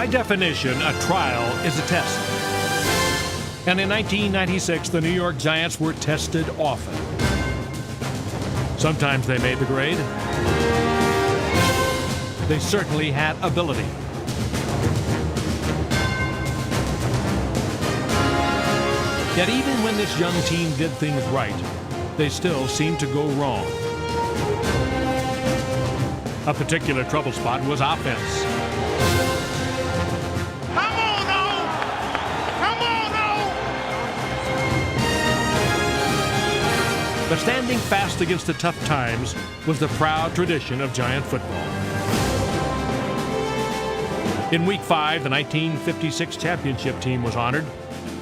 By definition, a trial is a test. And in 1996, the New York Giants were tested often. Sometimes they made the grade. They certainly had ability. Yet even when this young team did things right, they still seemed to go wrong. A particular trouble spot was offense. Come on, no! Come on, no! But standing fast against the tough times was the proud tradition of Giant football. In Week 5, the 1956 championship team was honored,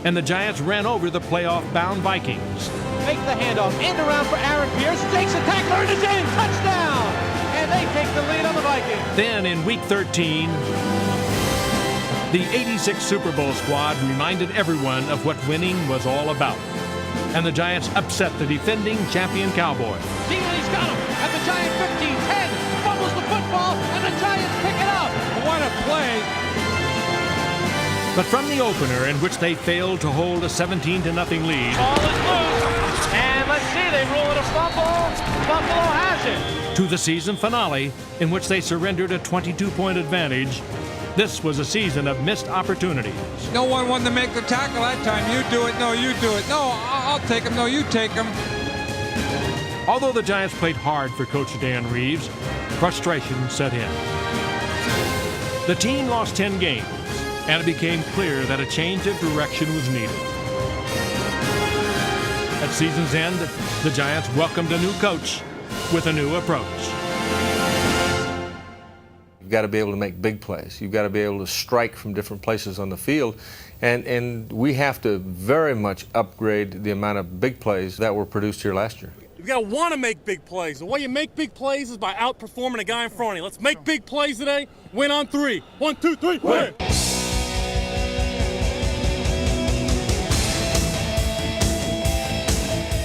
and the Giants ran over the playoff-bound Vikings. Make the handoff, end around for Aaron Pierce, takes a tackler and is in, touchdown! And they take the lead on the Vikings. Then in Week 13, the 86 Super Bowl squad reminded everyone of what winning was all about. And the Giants upset the defending champion Cowboys. Dealey's got him at the Giant 15, 10, fumbles the football, and the Giants pick it up. What a play. But from the opener, in which they failed to hold a 17-0 lead, Ball is loose, and let's see, they rule it a fumble. Buffalo has it. to the season finale, in which they surrendered a 22-point advantage, this was a season of missed opportunities. No one wanted to make the tackle that time. You do it. No, you do it. No, I'll take him. No, you take him. Although the Giants played hard for Coach Dan Reeves, frustration set in. The team lost 10 games, and it became clear that a change of direction was needed. At season's end, the Giants welcomed a new coach with a new approach. You've got to be able to make big plays. You've got to be able to strike from different places on the field. And we have to very much upgrade the amount of big plays that were produced here last year. You got to want to make big plays. The way you make big plays is by outperforming a guy in front of you. Let's make big plays today. Win on 3. 1, 2, 3, win!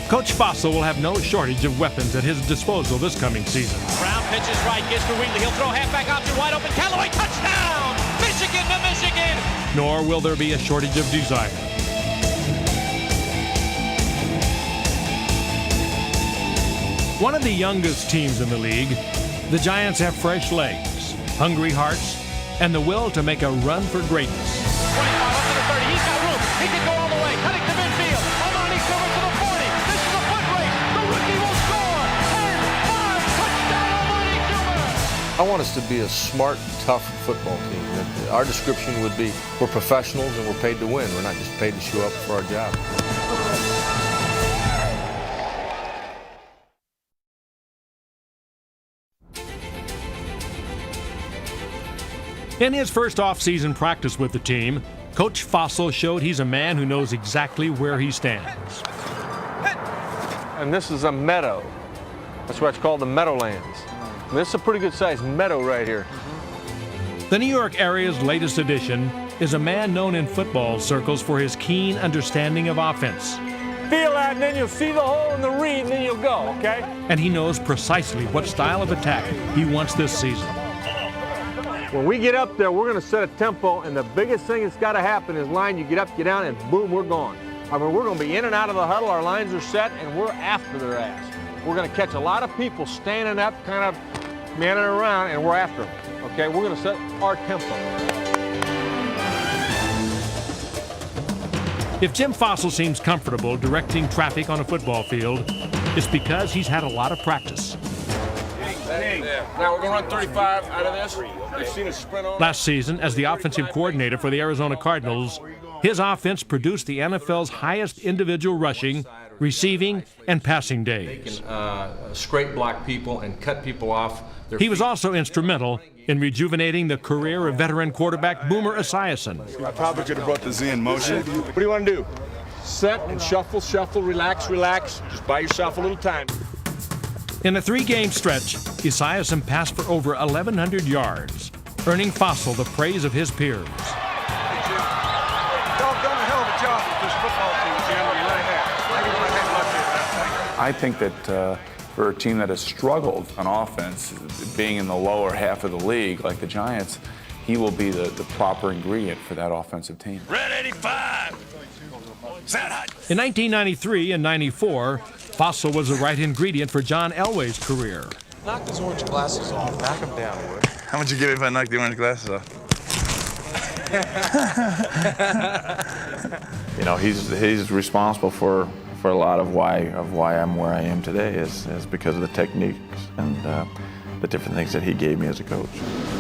Coach Fossil will have no shortage of weapons at his disposal this coming season. Brown pitches right, gets to Wheatley. He'll throw halfback option wide open. Callaway, touchdown! Michigan to Michigan! Nor will there be a shortage of desire. One of the youngest teams in the league, the Giants have fresh legs, hungry hearts, and the will to make a run for greatness. 25 up to the 30. He's got room. He can go all the way. Cutting to midfield. Armani Silver to the 40. This is a foot race. The rookie will score. 10, 5, touchdown Armani Silver. I want us to be a smart, tough football team. Our description would be we're professionals and we're paid to win. We're not just paid to show up for our job. In his first off-season practice with the team, Coach Fossil showed he's a man who knows exactly where he stands. And this is a meadow. That's why it's called the Meadowlands. And this is a pretty good sized meadow right here. The New York area's latest addition is a man known in football circles for his keen understanding of offense. Feel that, and then you'll see the hole in the read, and then you'll go, okay? And he knows precisely what style of attack he wants this season. When we get up there, we're going to set a tempo, and the biggest thing that's got to happen is line, you get up, get down, and boom, we're gone. I mean, we're going to be in and out of the huddle, our lines are set, and we're after their ass. We're going to catch a lot of people standing up, kind of manning around, and we're after them, okay? We're going to set our tempo. If Jim Fossil seems comfortable directing traffic on a football field, it's because he's had a lot of practice. Now we're going to run 35 out of this. You've seen us sprint on. Last season, as the offensive coordinator for the Arizona Cardinals, his offense produced the NFL's highest individual rushing, receiving, and passing days. Scrape block people and cut people off. He was also instrumental in rejuvenating the career of veteran quarterback Boomer Esiason. I probably could have brought the Z in motion. What do you want to do? Set and shuffle, shuffle, relax, relax. Just buy yourself a little time. In a 3-game stretch, Esiason passed for over 1,100 yards, earning Fossil the praise of his peers. Y'all done a hell of a job with this football team, Jim. You really have. I think that for a team that has struggled on offense, being in the lower half of the league like the Giants, he will be the proper ingredient for that offensive team. Red 85. Set hot. In 1993 and 94, Fossil was the right ingredient for John Elway's career. Knock those orange glasses off. Knock them down, Wood. How much you give me if I knock the orange glasses off? You know, he's responsible for a lot of why I'm where I am today is because of the techniques and the different things that he gave me as a coach.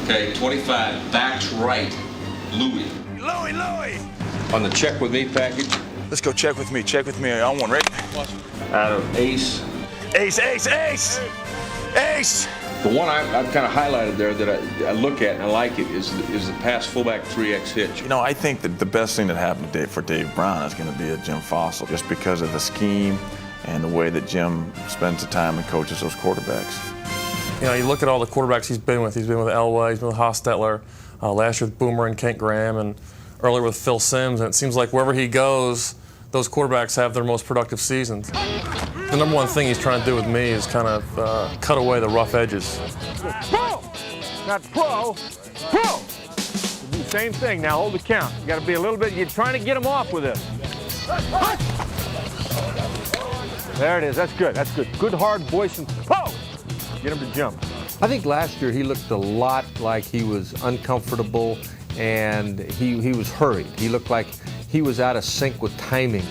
Okay, 25, backs right, Louis. Louis! On the check with me package. Let's go check with me. Check with me. On one, right? Out of Ace. Ace! Ace! The one I've kind of highlighted there that I look at and I like it is the pass fullback 3X hitch. You know, I think that the best thing that happened for Dave Brown is going to be a Jim Fossil, just because of the scheme and the way that Jim spends the time and coaches those quarterbacks. You know, you look at all the quarterbacks he's been with. He's been with Elway, he's been with Hostetler, last year with Boomer and Kent Graham, and earlier with Phil Simms. And it seems like wherever he goes, those quarterbacks have their most productive seasons. The number one thing he's trying to do with me is kind of cut away the rough edges. Pro! Not pro. Pro! Do the same thing. Now hold the count. You got to be a little bit, you're trying to get them off with this. There it is. That's good. That's good. Good hard voice and pro! Get him to jump. I think last year he looked a lot like he was uncomfortable and he was hurried. He looked like he was out of sync with timing.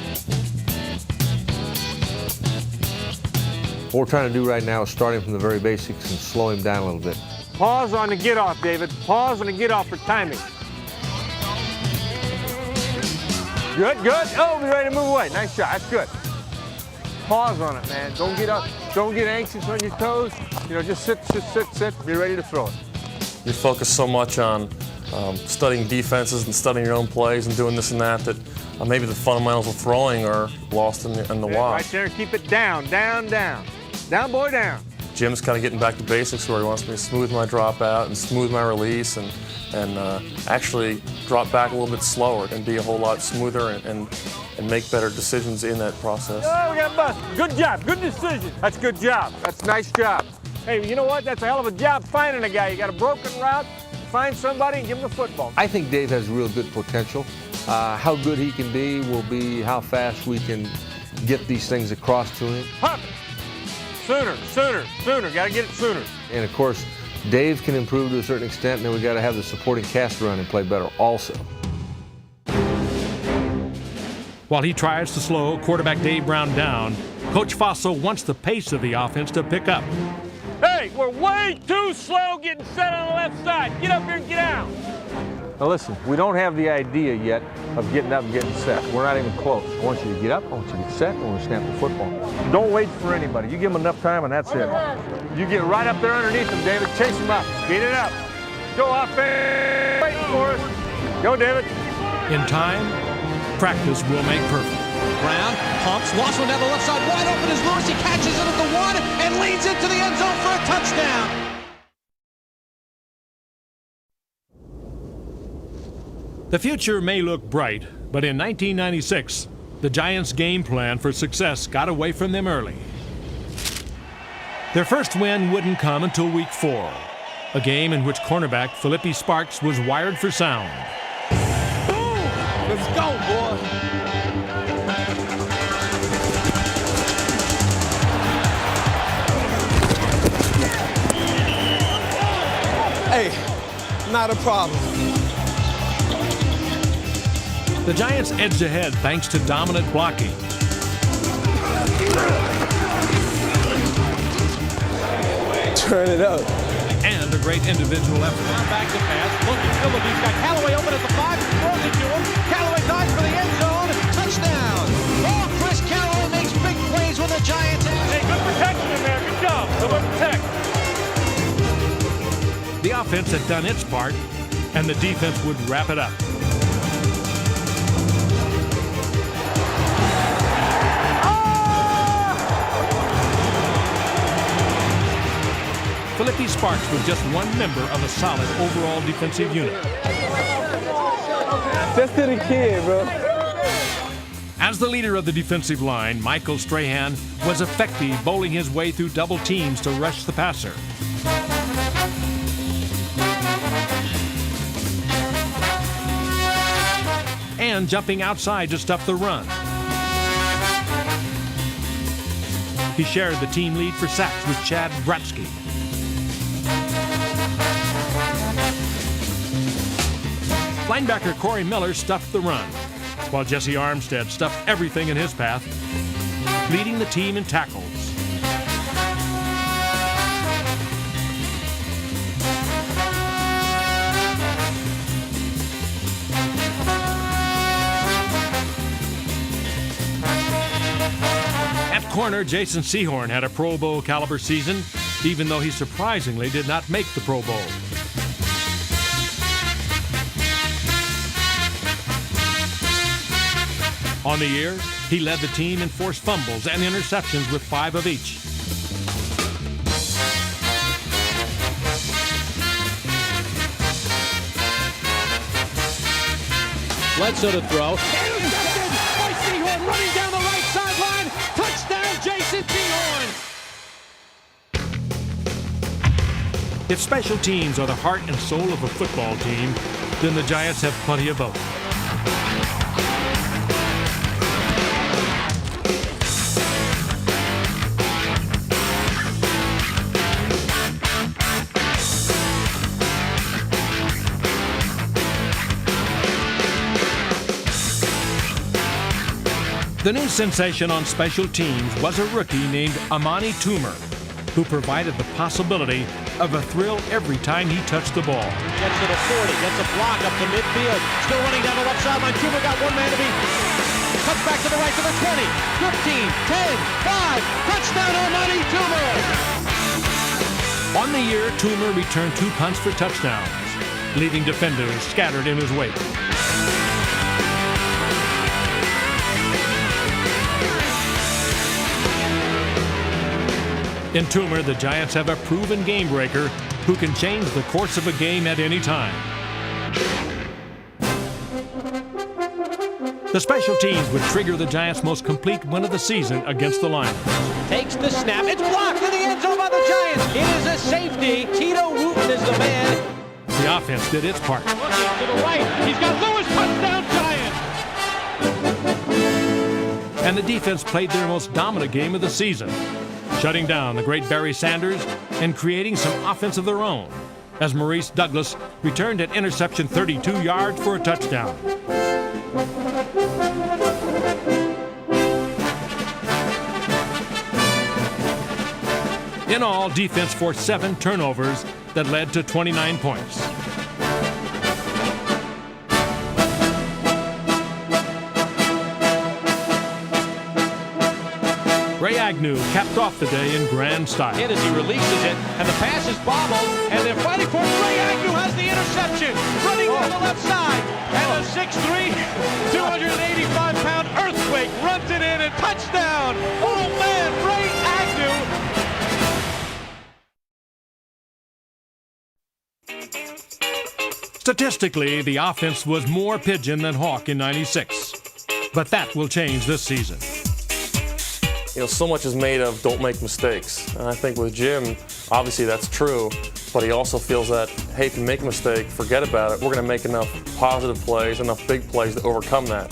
What we're trying to do right now is start him from the very basics and slow him down a little bit. Pause on the get off, David. Pause on the get off for timing. Good. Oh, be ready to move away. Nice shot. That's good. Pause on it, man. Don't get up. Don't get anxious on your toes. You know, just sit. Be ready to throw it. You focus so much on studying defenses and studying your own plays and doing this and that maybe the fundamentals of throwing are lost in the wash. Right there. Keep it down. Down, boy, down. Jim's kind of getting back to basics where he wants me to smooth my drop out and smooth my release and actually drop back a little bit slower and be a whole lot smoother and make better decisions in that process. Oh, we got busted. Good job. Good decision. That's a good job. That's a nice job. Hey, you know what? That's a hell of a job finding a guy. You got a broken route, find somebody and give him the football. I think Dave has real good potential. How good he can be will be how fast we can get these things across to him. Huck! Sooner. Got to get it sooner. And of course, Dave can improve to a certain extent, and then we got to have the supporting cast run and play better also. While he tries to slow quarterback Dave Brown down, Coach Fossil wants the pace of the offense to pick up. Hey, we're way too slow getting set on the left side. Get up here and get out. Now listen, we don't have the idea yet of getting up and getting set. We're not even close. I want you to get up, I want you to get set, I want you to snap the football. Don't wait for anybody. You give them enough time and that's it. You get right up there underneath them, David. Chase them up. Speed it up. Go offense. Wait for us. Go, David. In time, practice will make perfect. Brown pumps, lost one down the left side, wide open is Lewis. He catches it at the one and leads into the end zone for a touchdown. The future may look bright, but in 1996, the Giants' game plan for success got away from them early. Their first win wouldn't come until week 4, a game in which cornerback Philippi Sparks was wired for sound. Boom! Let's go, boy! Hey, not a problem. The Giants edged ahead thanks to dominant blocking. Turn it up. And a great individual effort. Now back to pass. Looking, Philippi's got Callaway open at the 5. Throws it to him. Callaway dives for the end zone. Touchdown. Oh, Chris Callaway makes big plays with the Giants. Hey, good protection in there. Good job. Good protect. The offense had done its part, and the defense would wrap it up. Philippi Sparks was just one member of a solid overall defensive unit. Just to the kid, bro. As the leader of the defensive line, Michael Strahan was effective bowling his way through double teams to rush the passer. again jumping outside to stuff the run. He shared the team lead for sacks with Chad Bratsky. Linebacker Corey Miller stuffed the run, while Jesse Armstead stuffed everything in his path, leading the team in tackles. At corner, Jason Sehorn had a Pro Bowl caliber season, even though he surprisingly did not make the Pro Bowl. On the year, he led the team in forced fumbles and interceptions with 5 of each. Bledsoe to throw. Intercepted by Sehorn, running down the right sideline. Touchdown, Jason Sehorn. If special teams are the heart and soul of a football team, then the Giants have plenty of both. The new sensation on special teams was a rookie named Amani Toomer, who provided the possibility of a thrill every time he touched the ball. Gets to the 40, gets a block up to midfield. Still running down the left sideline. Toomer got one man to beat. Cuts back to the right to the 20, 15, 10, 5. Touchdown, Amani Toomer! On the year, Toomer returned 2 punts for touchdowns, leaving defenders scattered in his wake. In Toomer, the Giants have a proven game breaker who can change the course of a game at any time. The special teams would trigger the Giants' most complete win of the season against the Lions. Takes the snap. It's blocked in the end zone by the Giants. It is a safety. Tito Wooten is the man. The offense did its part. Looking to the right. He's got Lewis. Touchdown, Giants. And the defense played their most dominant game of the season, shutting down the great Barry Sanders and creating some offense of their own, as Maurice Douglas returned an interception 32 yards for a touchdown. In all, defense forced 7 turnovers that led to 29 points. Ray Agnew capped off the day in grand style. Hit as he releases it, and the pass is bobbled, and they're fighting for it. Ray Agnew has the interception, running down the left side, and a 6'3", 285-pound earthquake runs it in, and touchdown! Oh man, Ray Agnew! Statistically, the offense was more pigeon than hawk in '96, but that will change this season. You know, so much is made of don't make mistakes. And I think with Jim, obviously that's true, but he also feels that, hey, if you make a mistake, forget about it. We're going to make enough positive plays, enough big plays to overcome that.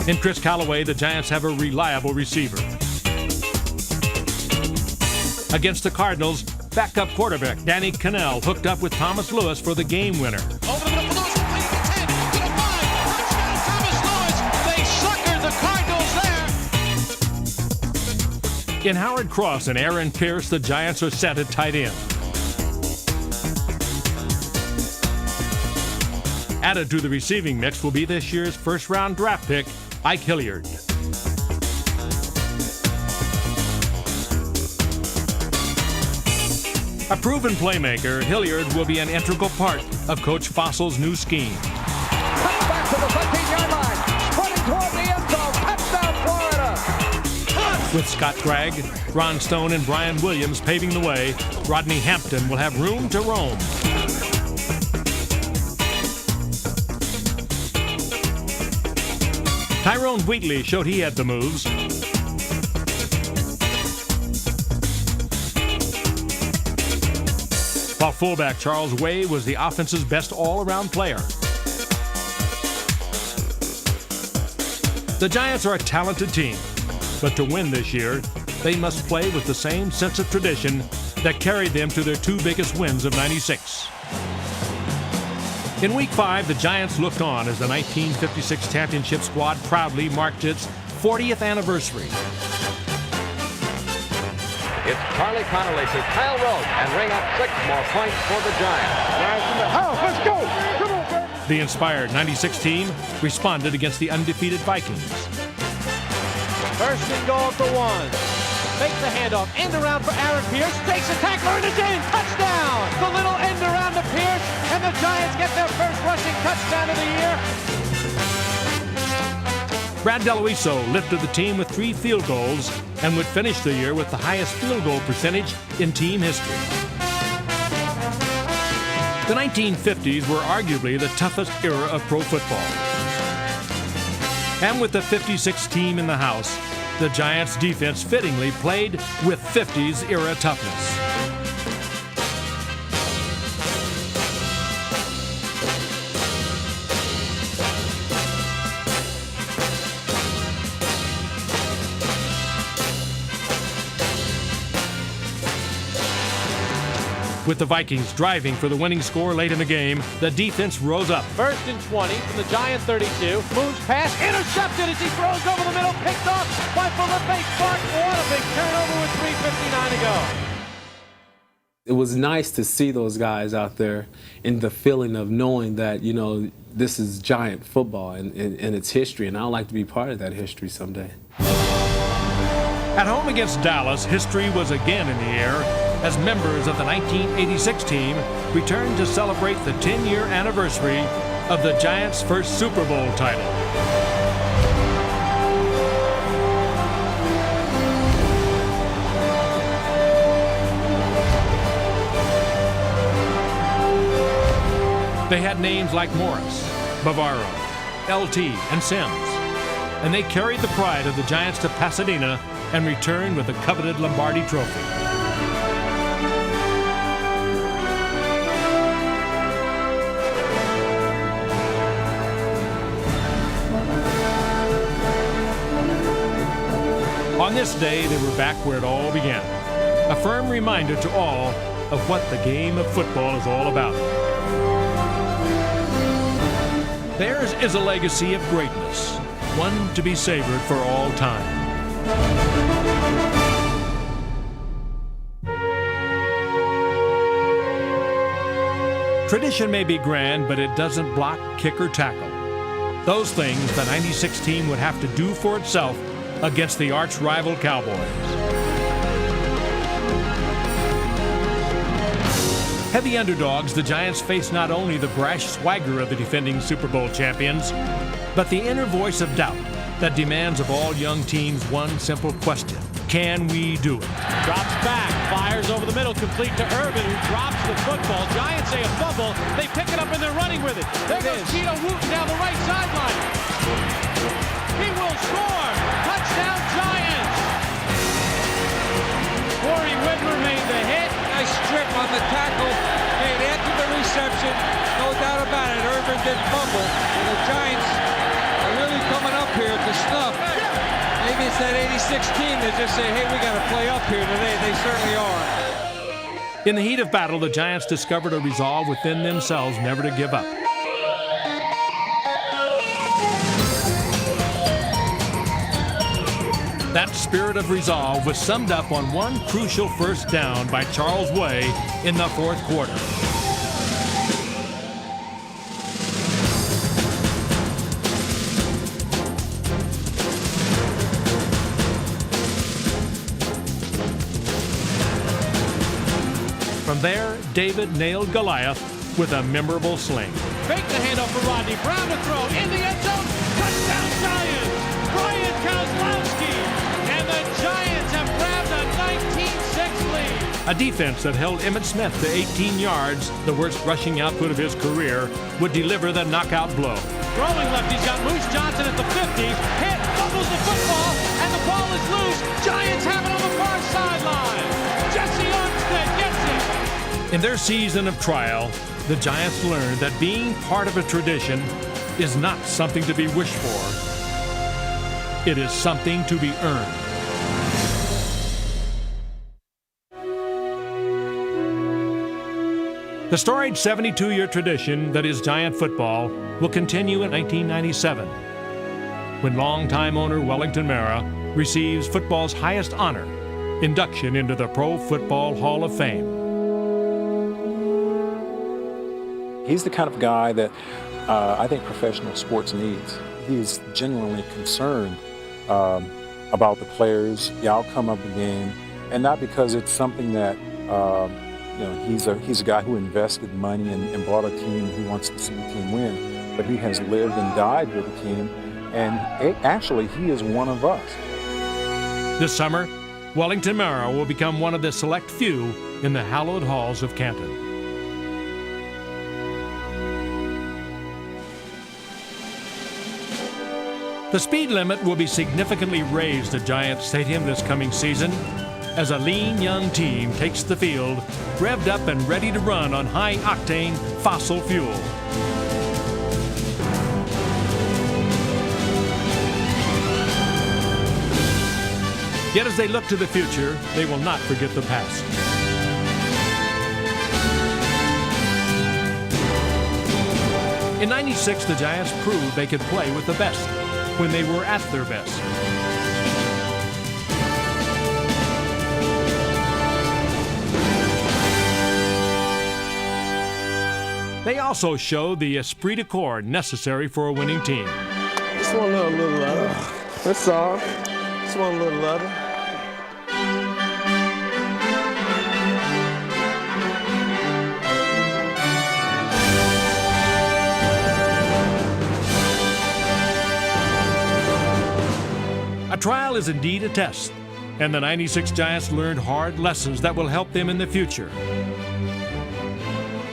In Chris Callaway, the Giants have a reliable receiver. Against the Cardinals, backup quarterback Danny Cannell hooked up with Thomas Lewis for the game winner. Over the middle for Lewis, complete to 10, to the 5, touchdown Thomas Lewis! They suckered the Cardinals there! In Howard Cross and Aaron Pierce, the Giants are set at tight end. Added to the receiving mix will be this year's first-round draft pick, Ike Hilliard. A proven playmaker, Hilliard will be an integral part of Coach Fossil's new scheme. Back to the 15-yard line, running toward the end zone, touchdown Florida! With Scott Gregg, Ron Stone, and Brian Williams paving the way, Rodney Hampton will have room to roam. Tyrone Wheatley showed he had the moves. while fullback Charles Way was the offense's best all-around player. The Giants are a talented team, but to win this year, they must play with the same sense of tradition that carried them to their two biggest wins of '96. In Week 5, the Giants looked on as the 1956 championship squad proudly marked its 40th anniversary. It's Charlie Connolly to Kyle Rote and ring up 6 more points for the Giants. Let's go! Come on, baby! The inspired '96 team responded against the undefeated Vikings. First and goal at the 1. Make the handoff. End around for Aaron Pierce. Takes a tackler and it's in. Touchdown! The little end around to Pierce, and the Giants get their first rushing touchdown of the year. Brad DeLuiso lifted the team with 3 field goals and would finish the year with the highest field goal percentage in team history. The 1950s were arguably the toughest era of pro football. And with the 56 team in the house, the Giants' defense fittingly played with 50s era toughness. With the Vikings driving for the winning score late in the game, the defense rose up. First and 20 from the Giant 32. Moves pass, intercepted as he throws over the middle, picked off by Felipe Sparks. What a big turnover with 3:59 to go. It was nice to see those guys out there and the feeling of knowing that, you know, this is Giant football and its history, and I'd like to be part of that history someday. At home against Dallas, history was again in the air as members of the 1986 team returned to celebrate the 10-year anniversary of the Giants' first Super Bowl title. They had names like Morris, Bavaro, LT, and Sims, and they carried the pride of the Giants to Pasadena and returned with the coveted Lombardi Trophy. On this day, they were back where it all began, a firm reminder to all of what the game of football is all about. Theirs is a legacy of greatness, one to be savored for all time. Tradition may be grand, but it doesn't block, kick, or tackle. Those things the '96 team would have to do for itself against the arch-rival Cowboys. Heavy underdogs, the Giants face not only the brash swagger of the defending Super Bowl champions, but the inner voice of doubt that demands of all young teams one simple question: can we do it? Drops back, fires over the middle, complete to Urban, who drops the football. Giants say a fumble. They pick it up and they're running with it. There goes Cheeto Wooten down the right sideline. He will score. Touchdown, Giants. Corey Whitmer made the hit. Nice strip on the tackle made after the reception. No doubt about it. Urban did fumble. And the Giants are really coming up here to snuff. Maybe it's that '86 team that just say, hey, we got to play up here today. They certainly are. In the heat of battle, the Giants discovered a resolve within themselves never to give up. That spirit of resolve was summed up on one crucial first down by Charles Way in the fourth quarter. From there, David nailed Goliath with a memorable sling. Fake the handoff for Rodney Brown to throw in the end zone. Touchdown, Giants! Brian Kozlowski! And the Giants have grabbed a 19-6 lead. A defense that held Emmitt Smith to 18 yards, the worst rushing output of his career, would deliver the knockout blow. Throwing left, he's got Moose Johnson at the 50. Hit, fumbles the football, and the ball is loose. Giants have it on the far sideline. Jesse Armstead gets it. In their season of trial, the Giants learned that being part of a tradition is not something to be wished for. It is something to be earned. The storied 72-year tradition that is Giant football will continue in 1997, when longtime owner Wellington Mara receives football's highest honor, induction into the Pro Football Hall of Fame. He's the kind of guy that I think professional sports needs. He's genuinely concerned about the players, the outcome of the game, and not because it's something that he's a guy who invested money and bought a team. He wants to see the team win, but he has lived and died with the team, and actually he is one of us. This summer, Wellington Mara will become one of the select few in the hallowed halls of Canton. The speed limit will be significantly raised at Giant Stadium this coming season as a lean young team takes the field, revved up and ready to run on high-octane fossil fuel. Yet as they look to the future, they will not forget the past. In '96, the Giants proved they could play with the best when they were at their best. They also showed the esprit de corps necessary for a winning team. Just want a little love. That's all. Just want a little love. A trial is indeed a test, and the '96 Giants learned hard lessons that will help them in the future.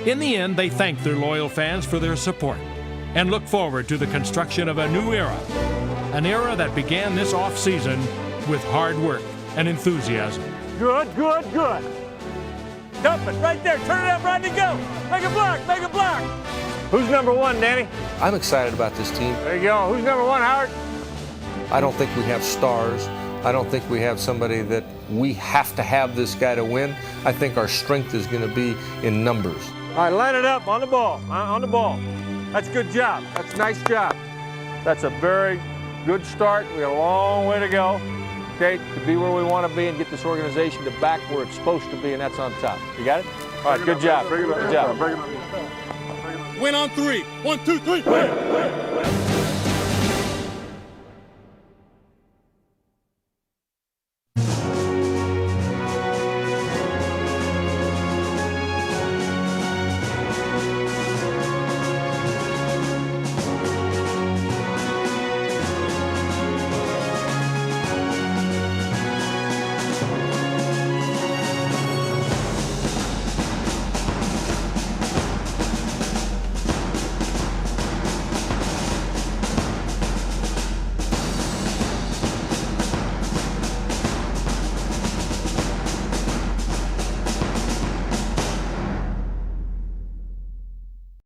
In the end, they thank their loyal fans for their support and look forward to the construction of a new era, an era that began this off-season with hard work and enthusiasm. Good, good, good. Dump it right there. Turn it up, Rodney, go. Make a block, make a block. Who's number one, Danny? I'm excited about this team. There you go. Who's number one, Howard? I don't think we have stars. I don't think we have somebody that we have to have this guy to win. I think our strength is going to be in numbers. All right, line it up on the ball, on the ball. That's a good job. That's a nice job. That's a very good start. We got a long way to go, okay, to be where we want to be and get this organization to back where it's supposed to be, and that's on top. You got it? All right, good job. Good job. Win on three. 1, 2, 3. Win.